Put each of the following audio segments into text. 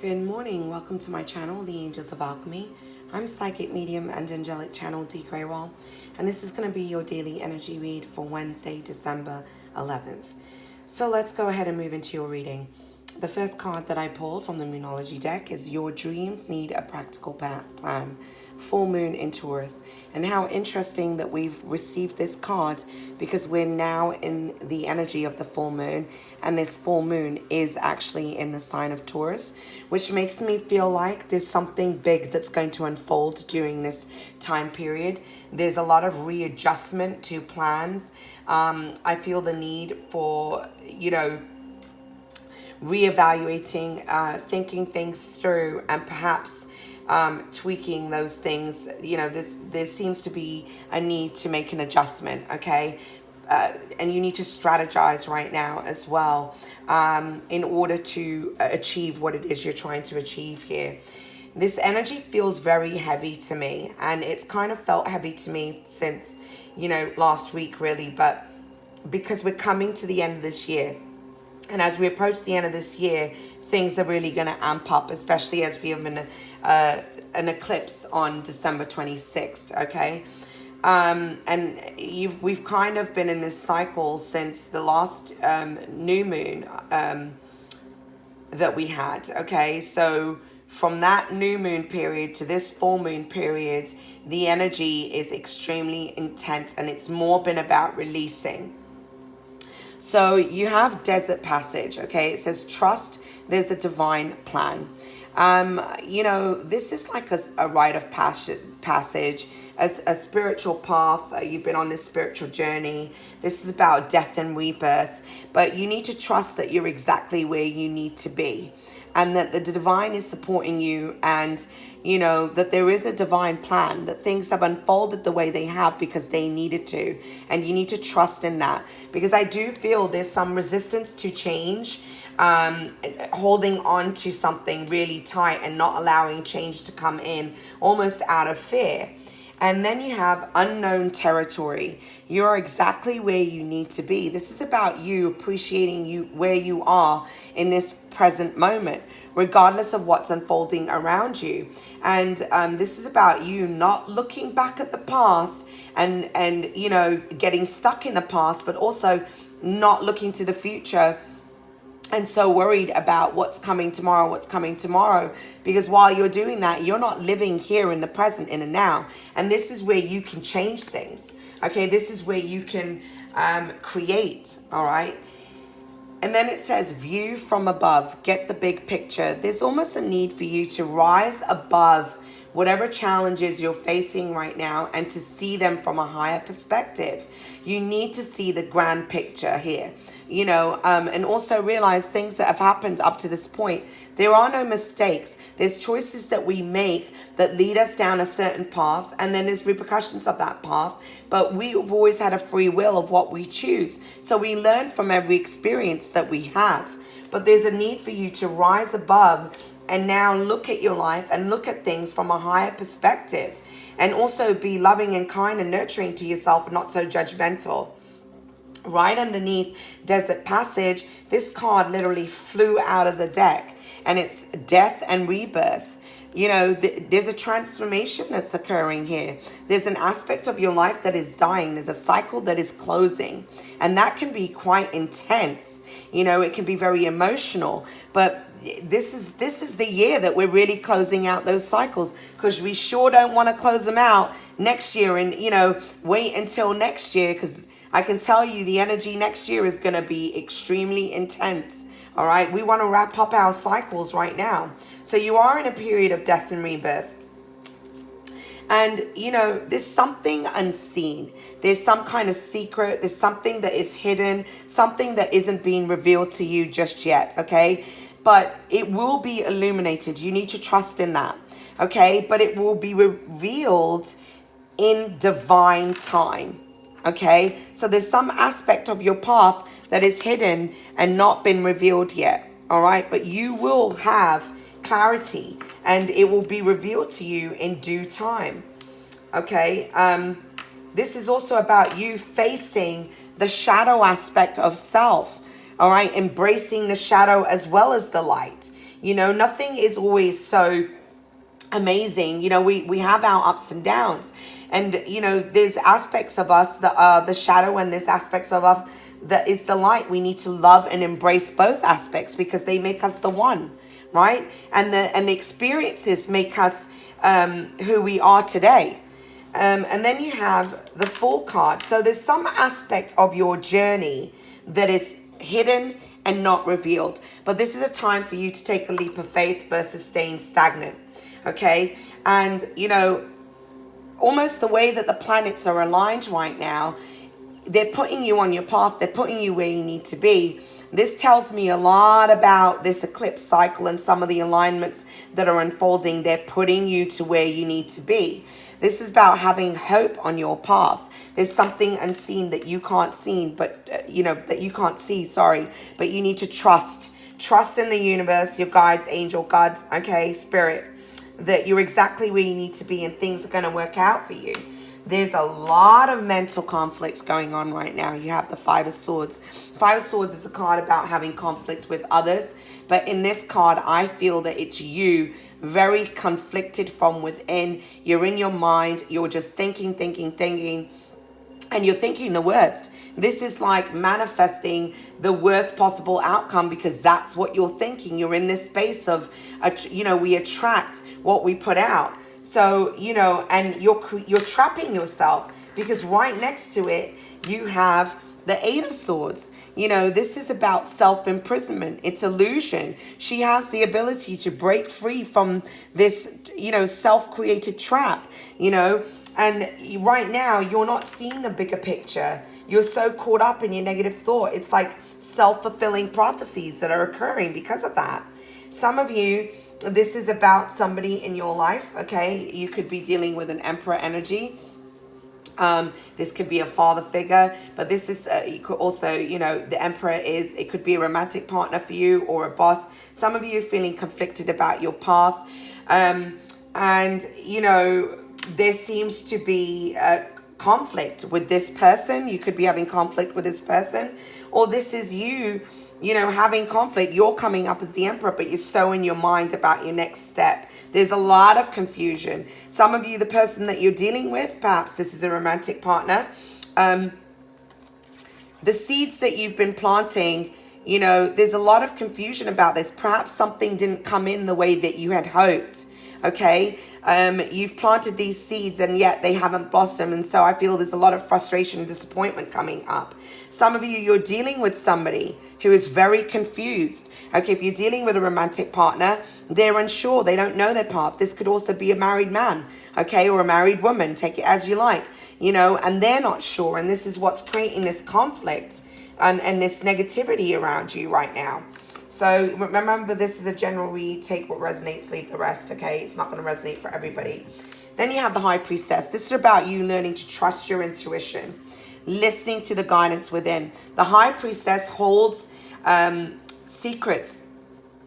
Good morning. Welcome to my channel, The Angels of Alchemy. I'm Psychic Medium and Angelic Channel Dee Grewal, and this is going to be your daily energy read for Wednesday, December 11th. So let's go ahead and move into your reading. The first card that I pulled from the Moonology deck is Your Dreams Need a Practical Plan, Full Moon in Taurus. And how interesting that we've received this card because we're now in the energy of the full moon, and this full moon is actually in the sign of Taurus, which makes me feel like there's something big that's going to unfold during this time period. There's a lot of readjustment to plans. I feel the need for, reevaluating, thinking things through, and perhaps tweaking those things. There seems to be a need to make an adjustment, okay? And you need to strategize right now as well in order to achieve what it is you're trying to achieve here. This energy feels very heavy to me, and it's kind of felt heavy to me since, last week really, but because we're coming to the end of this year. And as we approach the end of this year, things are really going to amp up, especially as we have an eclipse on December 26th, okay? And we've kind of been in this cycle since the last new moon that we had, okay? So from that new moon period to this full moon period, the energy is extremely intense, and it's more been about releasing. So you have desert passage, okay? It says, trust there's a divine plan. This is like a rite of passage, a spiritual path. You've been on this spiritual journey. This is about death and rebirth. But you need to trust that you're exactly where you need to be, and that the divine is supporting you, and that there is a divine plan, that things have unfolded the way they have because they needed to, and you need to trust in that. Because I do feel there's some resistance to change, holding on to something really tight and not allowing change to come in, almost out of fear. And then you have unknown territory. You're exactly where you need to be. This is about you appreciating you where you are in this present moment, regardless of what's unfolding around you. And this is about you not looking back at the past and getting stuck in the past, but also not looking to the future and so worried about what's coming tomorrow, because while you're doing that, you're not living here in the present, in the now. And this is where you can change things, okay? This is where you can create, all right? And then it says, view from above, get the big picture. There's almost a need for you to rise above whatever challenges you're facing right now and to see them from a higher perspective. You need to see the grand picture here, and also realize things that have happened up to this point. There are no mistakes. There's choices that we make that lead us down a certain path, and then there's repercussions of that path. But we've always had a free will of what we choose. So we learn from every experience that we have. But there's a need for you to rise above and now look at your life and look at things from a higher perspective, and also be loving and kind and nurturing to yourself, not so judgmental. Right underneath Desert Passage, this card literally flew out of the deck, and it's death and rebirth. There's a transformation that's occurring here. There's an aspect of your life that is dying. There's a cycle that is closing, and that can be quite intense. It can be very emotional, but this is the year that we're really closing out those cycles, because we sure don't want to close them out next year and, wait until next year, because I can tell you the energy next year is going to be extremely intense. All right. We want to wrap up our cycles right now. So you are in a period of death and rebirth. And, there's something unseen. There's some kind of secret. There's something that is hidden, something that isn't being revealed to you just yet. Okay. But it will be illuminated. You need to trust in that. Okay. But it will be revealed in divine time. Okay. So there's some aspect of your path that is hidden and not been revealed yet. All right. But you will have clarity, and it will be revealed to you in due time. Okay. This is also about you facing the shadow aspect of self. All right. Embracing the shadow as well as the light. You know, nothing is always so amazing. You know, we have our ups and downs, and you know, there's aspects of us that are the shadow, and there's aspects of us that is the light. We need to love and embrace both aspects because they make us the one, right? And the experiences make us who we are today. And then you have the Fool card. So there's some aspect of your journey that is hidden and not revealed, but this is a time for you to take a leap of faith versus staying stagnant. Okay, and you know, almost the way that the planets are aligned right now, they're putting you on your path, they're putting you where you need to be. This tells me a lot about this eclipse cycle and some of the alignments that are unfolding. They're putting you to where you need to be. This is about having hope on your path. There's something unseen that you can't see, but but you need to trust in the universe, your guides, angel, God, okay, spirit, that you're exactly where you need to be and things are going to work out for you. There's a lot of mental conflict going on right now. You have the Five of Swords. Five of Swords is a card about having conflict with others. But in this card, I feel that it's you very conflicted from within. You're in your mind. You're just thinking. And you're thinking the worst. This is like manifesting the worst possible outcome because that's what you're thinking. You're in this space of, we attract what we put out. So, and you're trapping yourself because right next to it, you have the Eight of Swords. This is about self-imprisonment. It's illusion. She has the ability to break free from this, self-created trap, and right now you're not seeing the bigger picture. You're so caught up in your negative thought. It's like self-fulfilling prophecies that are occurring because of that. Some of you, this is about somebody in your life, okay? You could be dealing with an Emperor energy. This could be a father figure, but this is, you could also, the Emperor it could be a romantic partner for you or a boss. Some of you are feeling conflicted about your path. There seems to be a conflict with this person. You could be having conflict with this person, or this is you, having conflict. You're coming up as the Emperor, but you're so in your mind about your next step. There's a lot of confusion. Some of you, the person that you're dealing with, perhaps this is a romantic partner, the seeds that you've been planting, there's a lot of confusion about this. Perhaps something didn't come in the way that you had hoped. Okay, you've planted these seeds and yet they haven't blossomed, and so I feel there's a lot of frustration and disappointment coming up. Some of you, you're dealing with somebody who is very confused. Okay, if you're dealing with a romantic partner, they're unsure, they don't know their path. This could also be a married man, okay, or a married woman, take it as you like, and they're not sure, and this is what's creating this conflict and this negativity around you right now. So remember, this is a general read. Take what resonates, leave the rest, okay? It's not going to resonate for everybody. Then you have the High Priestess. This is about you learning to trust your intuition, listening to the guidance within. The High Priestess holds secrets,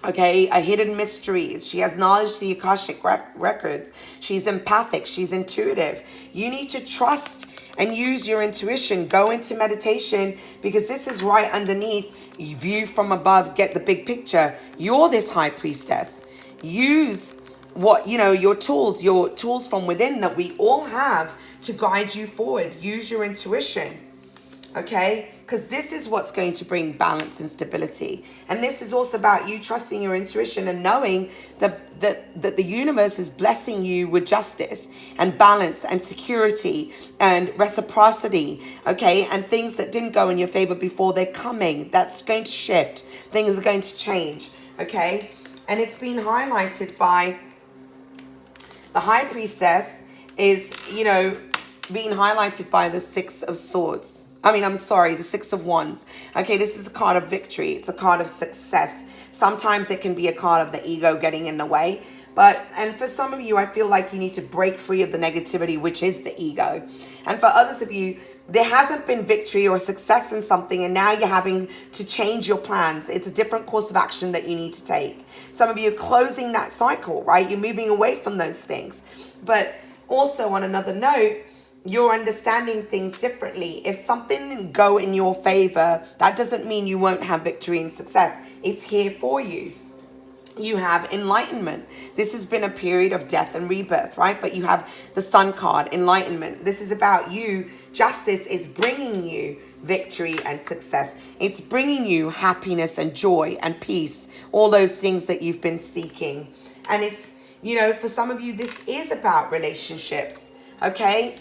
okay, hidden mysteries. She has knowledge to the Akashic records. She's empathic. She's intuitive. You need to trust and use your intuition. Go into meditation because this is right underneath. You view from above, get the big picture. You're this High Priestess. Use your tools from within that we all have to guide you forward. Use your intuition, okay? Because this is what's going to bring balance and stability. And this is also about you trusting your intuition and knowing that the universe is blessing you with justice and balance and security and reciprocity, okay? And things that didn't go in your favor before, they're coming. That's going to shift. Things are going to change, okay? And it's been highlighted by the High Priestess is, being highlighted by the Six of Swords. The Six of Wands. Okay, this is a card of victory. It's a card of success. Sometimes it can be a card of the ego getting in the way. And for some of you, I feel like you need to break free of the negativity, which is the ego. And for others of you, there hasn't been victory or success in something, and now you're having to change your plans. It's a different course of action that you need to take. Some of you are closing that cycle, right? You're moving away from those things. But also on another note, you're understanding things differently. If something didn't go in your favor, that doesn't mean you won't have victory and success. It's here for you. You have enlightenment. This has been a period of death and rebirth, right? But you have the Sun card, enlightenment. This is about you. Justice is bringing you victory and success. It's bringing you happiness and joy and peace, all those things that you've been seeking. And it's, you know, for some of you, this is about relationships, okay?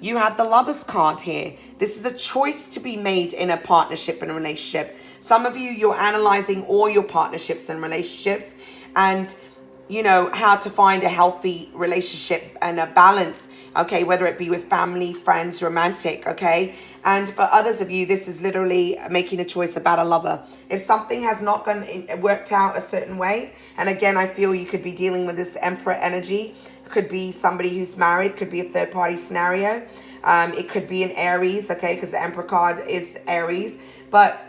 You have the Lovers card here. This is a choice to be made in a partnership and a relationship. Some of you, you're analyzing all your partnerships and relationships and, you know, how to find a healthy relationship and a balance, okay, whether it be with family, friends, romantic, okay? And for others of you, this is literally making a choice about a lover. If something has not worked out a certain way, and again, I feel you could be dealing with this Emperor energy. Could be somebody who's married, could be a third party scenario. It could be an Aries, okay, because the Emperor card is Aries. But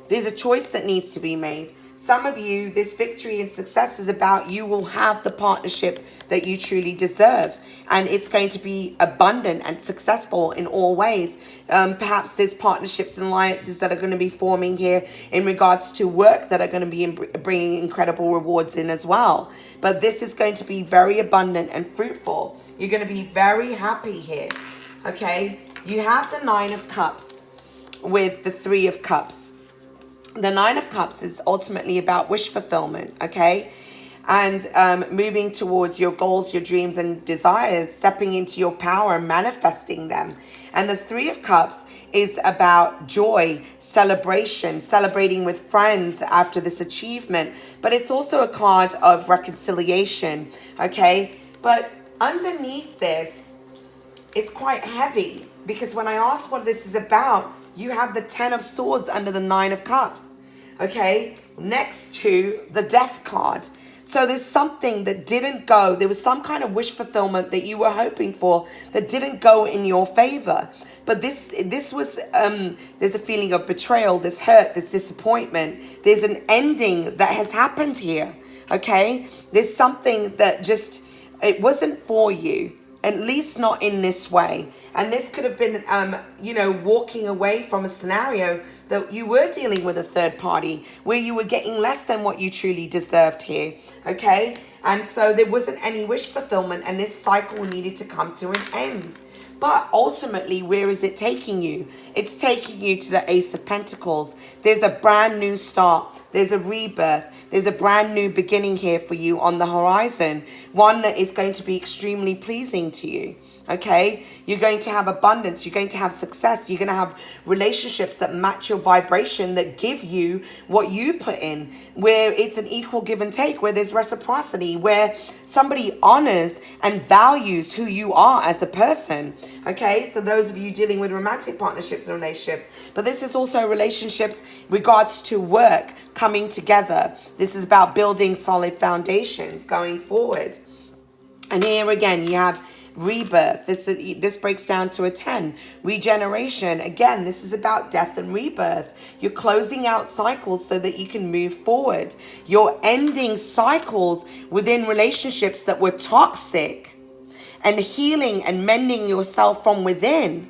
there's a choice that needs to be made. Some of you, this victory and success is about you will have the partnership that you truly deserve. And it's going to be abundant and successful in all ways. Perhaps there's partnerships and alliances that are going to be forming here in regards to work that are going to be bringing incredible rewards in as well. But this is going to be very abundant and fruitful. You're going to be very happy here. Okay? You have the Nine of Cups with the Three of Cups. The Nine of Cups is ultimately about wish fulfillment, okay? And moving towards your goals, your dreams and desires, stepping into your power and manifesting them. And the Three of Cups is about joy, celebration, celebrating with friends after this achievement. But it's also a card of reconciliation, okay? But underneath this, it's quite heavy because when I asked what this is about, you have the Ten of Swords under the Nine of Cups, okay? Next to the Death card. So there's something that didn't go. There was some kind of wish fulfillment that you were hoping for that didn't go in your favor. But this was, there's a feeling of betrayal, this hurt, this disappointment. There's an ending that has happened here, okay? There's something that just, it wasn't for you. At least not in this way. And this could have been, you know, walking away from a scenario that you were dealing with a third party where you were getting less than what you truly deserved here. Okay. And so there wasn't any wish fulfillment and this cycle needed to come to an end. But ultimately, where is it taking you? It's taking you to the Ace of Pentacles. There's a brand new start. There's a rebirth. There's a brand new beginning here for you on the horizon. One that is going to be extremely pleasing to you. Okay, you're going to have abundance, you're going to have success, you're going to have relationships that match your vibration, that give you what you put in, where it's an equal give and take, where there's reciprocity, where somebody honors and values who you are as a person. Okay, so those of you dealing with romantic partnerships and relationships, but this is also relationships regards to work coming together. This is about building solid foundations going forward. And here again, you have rebirth. This breaks down to a 10. Regeneration. Again, this is about death and rebirth. You're closing out cycles so that you can move forward. You're ending cycles within relationships that were toxic and healing and mending yourself from within,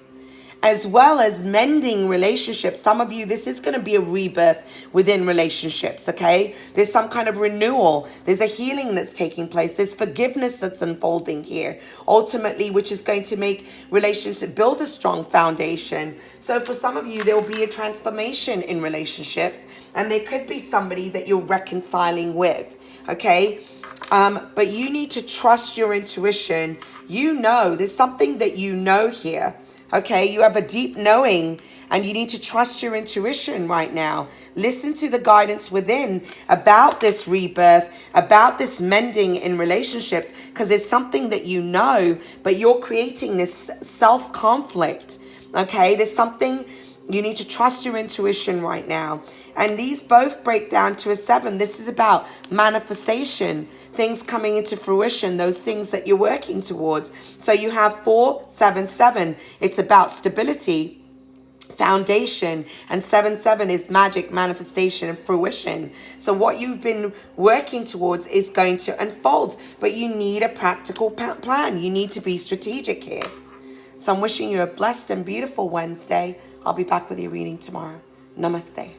as well as mending relationships. Some of you, this is going to be a rebirth within relationships, okay? There's some kind of renewal. There's a healing that's taking place. There's forgiveness that's unfolding here, ultimately, which is going to make relationships build a strong foundation. So for some of you, there will be a transformation in relationships, and there could be somebody that you're reconciling with, okay? But you need to trust your intuition. You know, there's something that you know here. Okay, you have a deep knowing and you need to trust your intuition right now. Listen to the guidance within about this rebirth, about this mending in relationships, because it's something that you know, but you're creating this self-conflict. Okay, there's something you need to trust your intuition right now. And these both break down to a 7. This is about manifestation, things coming into fruition, those things that you're working towards. So you have 4, 7, 7. It's about stability, foundation, and 7, 7 is magic, manifestation, and fruition. So what you've been working towards is going to unfold, but you need a practical plan. You need to be strategic here. So I'm wishing you a blessed and beautiful Wednesday. I'll be back with your reading tomorrow. Namaste.